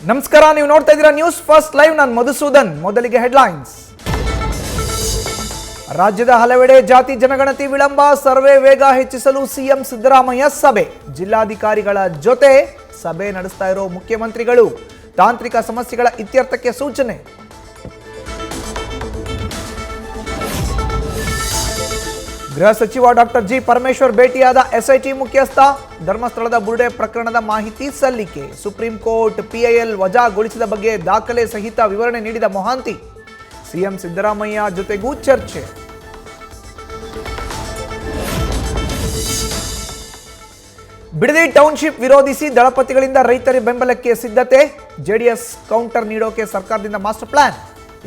ನಮಸ್ಕಾರ, ನೀವು ನೋಡ್ತಾ ಇದ್ದೀರಾ ನ್ಯೂಸ್ ಫಸ್ಟ್ ಲೈವ್. ನಾನು ಮಧುಸೂದನ್. ಮೊದಲಿಗೆ ಹೆಡ್ಲೈನ್ಸ್. ರಾಜ್ಯದ ಹಲವೆಡೆ ಜಾತಿ ಜನಗಣತಿ ವಿಳಂಬ, ಸರ್ವೆ ವೇಗ ಹೆಚ್ಚಿಸಲು ಸಿಎಂ ಸಿದ್ದರಾಮಯ್ಯ ಸಭೆ. ಜಿಲ್ಲಾಧಿಕಾರಿಗಳ ಜೊತೆ ಸಭೆ ನಡೆಸ್ತಾ ಇರೋ ಮುಖ್ಯಮಂತ್ರಿಗಳು. ತಾಂತ್ರಿಕ ಸಮಸ್ಯೆಗಳ ಇತ್ಯರ್ಥಕ್ಕೆ ಸೂಚನೆ. ಗೃಹ ಸಚಿವ ಡಾಕ್ಟರ್ ಜಿ ಪರಮೇಶ್ವರ್ ಭೇಟಿಯಾದ ಎಸ್ಐಟಿ ಮುಖ್ಯಸ್ಥ. ಧರ್ಮಸ್ಥಳದ ಬುರುಡೆ ಪ್ರಕರಣದ ಮಾಹಿತಿ ಸಲ್ಲಿಕೆ. ಸುಪ್ರೀಂ ಕೋರ್ಟ್ ಪಿಐಎಲ್ ವಜಾಗೊಳಿಸಿದ ಬಗ್ಗೆ ದಾಖಲೆ ಸಹಿತ ವಿವರಣೆ ನೀಡಿದ ಮೊಹಾಂತಿ. ಸಿಎಂ ಸಿದ್ದರಾಮಯ್ಯ ಜೊತೆಗೂ ಚರ್ಚೆ. ಬಿಡದಿ ಟೌನ್ಶಿಪ್ ವಿರೋಧಿಸಿ ದಳಪತಿಗಳಿಂದ ರೈತರ ಬೆಂಬಲಕ್ಕೆ ಸಿದ್ಧತೆ. ಜೆಡಿಎಸ್ ಕೌಂಟರ್ ನೀಡೋಕೆ ಸರ್ಕಾರದಿಂದ ಮಾಸ್ಟರ್ ಪ್ಲಾನ್.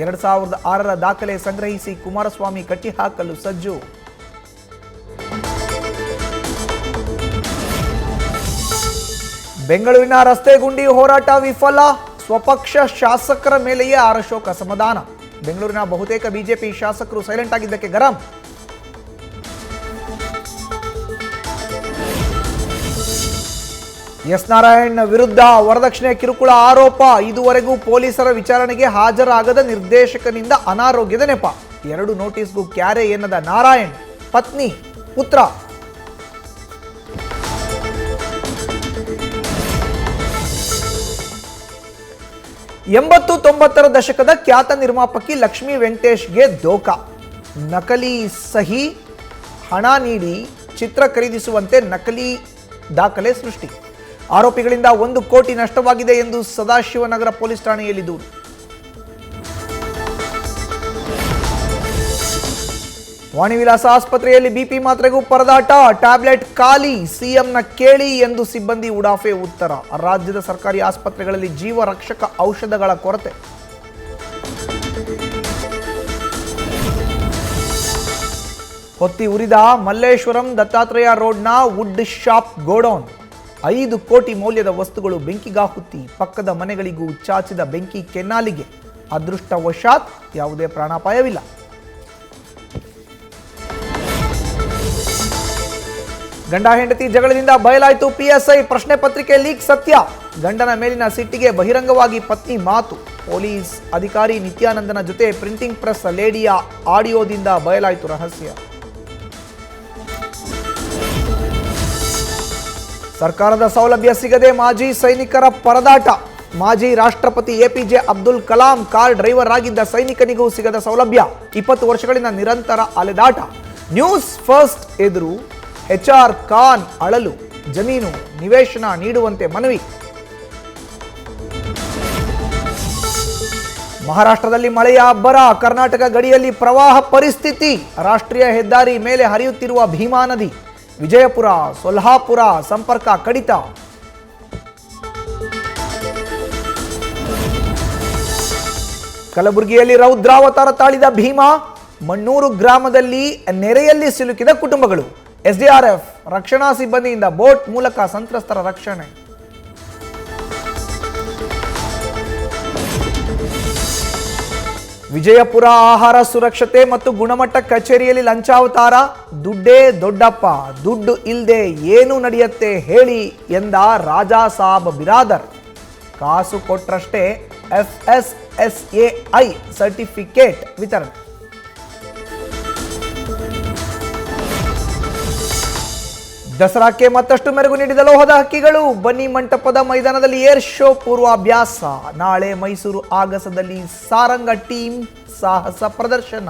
2006ರ ದಾಖಲೆ ಸಂಗ್ರಹಿಸಿ ಕುಮಾರಸ್ವಾಮಿ ಕಟ್ಟಿಹಾಕಲು ಸಜ್ಜು. ಬೆಂಗಳೂರಿನ ರಸ್ತೆ ಗುಂಡಿ ಹೋರಾಟ ವಿಫಲ. ಸ್ವಪಕ್ಷ ಶಾಸಕರ ಮೇಲೆಯೇ ಆರ್.ಅಶೋಕ್ ಅಸಮಾಧಾನ. ಬೆಂಗಳೂರಿನ ಬಹುತೇಕ ಬಿಜೆಪಿ ಶಾಸಕರು ಸೈಲೆಂಟ್ ಆಗಿದ್ದಕ್ಕೆ ಗರಂ. ಎಸ್ ನಾರಾಯಣ್ ವಿರುದ್ಧ ವರದಕ್ಷಿಣೆ ಕಿರುಕುಳ ಆರೋಪ. ಇದುವರೆಗೂ ಪೊಲೀಸರ ವಿಚಾರಣೆಗೆ ಹಾಜರಾಗದ ನಿರ್ದೇಶಕನಿಂದ ಅನಾರೋಗ್ಯದ ನೆಪ. 2 ನೋಟಿಸ್ಗೂ ಕ್ಯಾರೆ ಎನ್ನದ ನಾರಾಯಣ್. ಪತ್ನಿ, ಪುತ್ರ. ಎಂಬತ್ತು 90ರ ದಶಕದ ಖ್ಯಾತ ನಿರ್ಮಾಪಕಿ ಲಕ್ಷ್ಮೀ ವೆಂಕಟೇಶ್ಗೆ ಧೋಕಾ. ನಕಲಿ ಸಹಿ, ಹಣ ನೀಡಿ ಚಿತ್ರ ಖರೀದಿಸುವಂತೆ ನಕಲಿ ದಾಖಲೆ ಸೃಷ್ಟಿ. ಆರೋಪಿಗಳಿಂದ 1 ಕೋಟಿ ನಷ್ಟವಾಗಿದೆ ಎಂದು ಸದಾಶಿವನಗರ ಪೊಲೀಸ್ ಠಾಣೆಯಲ್ಲಿ ದೂರು. ವಾಣಿವಿಲಾಸ ಆಸ್ಪತ್ರೆಯಲ್ಲಿ ಬಿಪಿ ಮಾತ್ರೆಗೂ ಪರದಾಟ. ಟ್ಯಾಬ್ಲೆಟ್ ಖಾಲಿ, ಸಿಎಂನ ಕೇಳಿ ಎಂದು ಸಿಬ್ಬಂದಿ ಉಡಾಫೆ ಉತ್ತರ. ರಾಜ್ಯದ ಸರ್ಕಾರಿ ಆಸ್ಪತ್ರೆಗಳಲ್ಲಿ ಜೀವ ರಕ್ಷಕ ಔಷಧಗಳ ಕೊರತೆ. ಹೊತ್ತಿ ಉರಿದ ಮಲ್ಲೇಶ್ವರಂ ದತ್ತಾತ್ರೇಯ ರೋಡ್ನ ವುಡ್ ಶಾಪ್ ಗೋಡೌನ್. 5 ಕೋಟಿ ಮೌಲ್ಯದ ವಸ್ತುಗಳು ಬೆಂಕಿಗಾಹುತಿ. ಪಕ್ಕದ ಮನೆಗಳಿಗೂ ಚಾಚಿದ ಬೆಂಕಿ ಕೆನ್ನಾಲಿಗೆ. ಅದೃಷ್ಟವಶಾತ್ ಯಾವುದೇ ಪ್ರಾಣಾಪಾಯವಿಲ್ಲ. ಗಂಡ ಹೆಂಡತಿ ಜಗಳದಿಂದ ಬಯಲಾಯಿತು ಪಿಎಸ್ಐ ಪ್ರಶ್ನೆ ಪತ್ರಿಕೆ ಲೀಕ್ ಸತ್ಯ. ಗಂಡನ ಮೇಲಿನ ಸಿಟ್ಟಿಗೆ ಬಹಿರಂಗವಾಗಿ ಪತ್ನಿ ಮಾತು. ಪೊಲೀಸ್ ಅಧಿಕಾರಿ ನಿತ್ಯಾನಂದನ ಜೊತೆ ಪ್ರಿಂಟಿಂಗ್ ಪ್ರೆಸ್ ಲೇಡಿಯ ಆಡಿಯೋದಿಂದ ಬಯಲಾಯಿತು ರಹಸ್ಯ. ಸರ್ಕಾರದ ಸೌಲಭ್ಯ ಸಿಗದೆ ಮಾಜಿ ಸೈನಿಕರ ಪರದಾಟ. ಮಾಜಿ ರಾಷ್ಟ್ರಪತಿ APJ Abdul Kalam car driver ಆಗಿದ್ದ ಸೈನಿಕನಿಗೂ ಸಿಗದ ಸೌಲಭ್ಯ. 20 ವರ್ಷಗಳಿಂದ ನಿರಂತರ ಅಲೆದಾಟ. ನ್ಯೂಸ್ ಫಸ್ಟ್ ಎದುರು HR ಖಾನ್ ಅಳಲು. ಜಮೀನು ನಿವೇಶನ ನೀಡುವಂತೆ ಮನವಿ. ಮಹಾರಾಷ್ಟ್ರದಲ್ಲಿ ಮಳೆಯ ಅಬ್ಬರ. ಕರ್ನಾಟಕ ಗಡಿಯಲ್ಲಿ ಪ್ರವಾಹ ಪರಿಸ್ಥಿತಿ. ರಾಷ್ಟ್ರೀಯ ಹೆದ್ದಾರಿ ಮೇಲೆ ಹರಿಯುತ್ತಿರುವ ಭೀಮಾ ನದಿ. ವಿಜಯಪುರ ಸೊಲ್ಹಾಪುರ ಸಂಪರ್ಕ ಕಡಿತ. ಕಲಬುರಗಿಯಲ್ಲಿ ರೌದ್ರಾವತಾರ ತಾಳಿದ ಭೀಮಾ. ಮಣ್ಣೂರು ಗ್ರಾಮದಲ್ಲಿ ನೆರೆಯಲ್ಲಿ ಸಿಲುಕಿದ ಕುಟುಂಬಗಳು. SDRF ರಕ್ಷಣಾ ಸಿಬ್ಬಂದಿಯಿಂದ ಬೋಟ್ ಮೂಲಕ ಸಂತ್ರಸ್ತರ ರಕ್ಷಣೆ. ವಿಜಯಪುರ ಆಹಾರ ಸುರಕ್ಷತೆ ಮತ್ತು ಗುಣಮಟ್ಟ ಕಚೇರಿಯಲ್ಲಿ ಲಂಚಾವತಾರ. ದುಡ್ಡೇ ದೊಡ್ಡಪ್ಪ, ದುಡ್ಡು ಇಲ್ಲದೆ ಏನು ನಡೆಯುತ್ತೆ ಹೇಳಿ ಎಂದ ರಾಜಾ ಸಾಬ್ ಬಿರಾದರ್. ಕಾಸು ಕೊಟ್ರಷ್ಟೇ FSSAI ಸರ್ಟಿಫಿಕೇಟ್ ವಿತರಣೆ. ದಸರಾಕ್ಕೆ ಮತ್ತಷ್ಟು ಮೆರುಗು ನೀಡಿದ ಲೋಹದ ಹಕ್ಕಿಗಳು. ಬನ್ನಿ ಮಂಟಪದ ಮೈದಾನದಲ್ಲಿ ಏರ್ ಶೋ ಪೂರ್ವಾಭ್ಯಾಸ. ನಾಳೆ ಮೈಸೂರು ಆಗಸದಲ್ಲಿ ಸಾರಂಗ ಟೀಮ್ ಸಾಹಸ ಪ್ರದರ್ಶನ.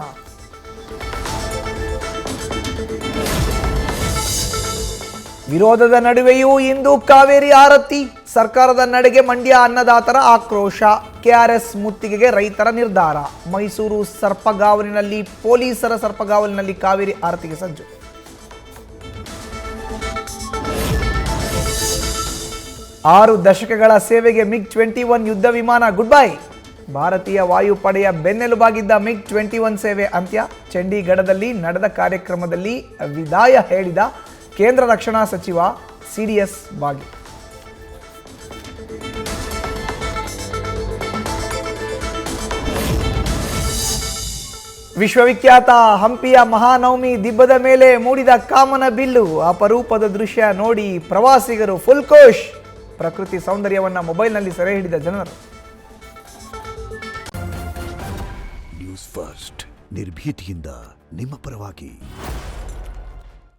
ವಿರೋಧದ ನಡುವೆಯೂ ಇಂದು ಕಾವೇರಿ ಆರತಿ. ಸರ್ಕಾರದ ನಡೆಗೆ ಮಂಡ್ಯ ಅನ್ನದಾತರ ಆಕ್ರೋಶ. KRS ಮುತ್ತಿಗೆಗೆ ರೈತರ ನಿರ್ಧಾರ. ಮೈಸೂರು ಸರ್ಪಗಾವಲಿನಲ್ಲಿ ಪೊಲೀಸರ ಸರ್ಪಗಾವಲಿನಲ್ಲಿ ಕಾವೇರಿ ಆರತಿಗೆ ಸಜ್ಜು. 6 ದಶಕಗಳ ಸೇವೆಗೆ MiG-21 ಯುದ್ಧ ವಿಮಾನ ಗುಡ್ ಬೈ. ಭಾರತೀಯ ವಾಯುಪಡೆಯ ಬೆನ್ನೆಲುಬಾಗಿದ್ದ MiG-21 ಸೇವೆ ಅಂತ್ಯ. ಚಂಡೀಗಢದಲ್ಲಿ ನಡೆದ ಕಾರ್ಯಕ್ರಮದಲ್ಲಿ ವಿದಾಯ ಹೇಳಿದ ಕೇಂದ್ರ ರಕ್ಷಣಾ ಸಚಿವ CDS ಬಾಗಿ. ವಿಶ್ವವಿಖ್ಯಾತ ಹಂಪಿಯ ಮಹಾನವಮಿ ದಿಬ್ಬದ ಮೇಲೆ ಮೂಡಿದ ಕಾಮನ ಬಿಲ್ಲು. ಅಪರೂಪದ ದೃಶ್ಯ ನೋಡಿ ಪ್ರವಾಸಿಗರು ಫುಲ್ ಖುಷ್. ಪ್ರಕೃತಿ ಸೌಂದರ್ಯವನ್ನು ಮೊಬೈಲ್ನಲ್ಲಿ ಸೆರೆ ಹಿಡಿದ ಜನರು. ನ್ಯೂಸ್ ಫಸ್ಟ್ ನಿರ್ಭೀತಿಯಿಂದ ನಿಮ್ಮ ಪರವಾಗಿ.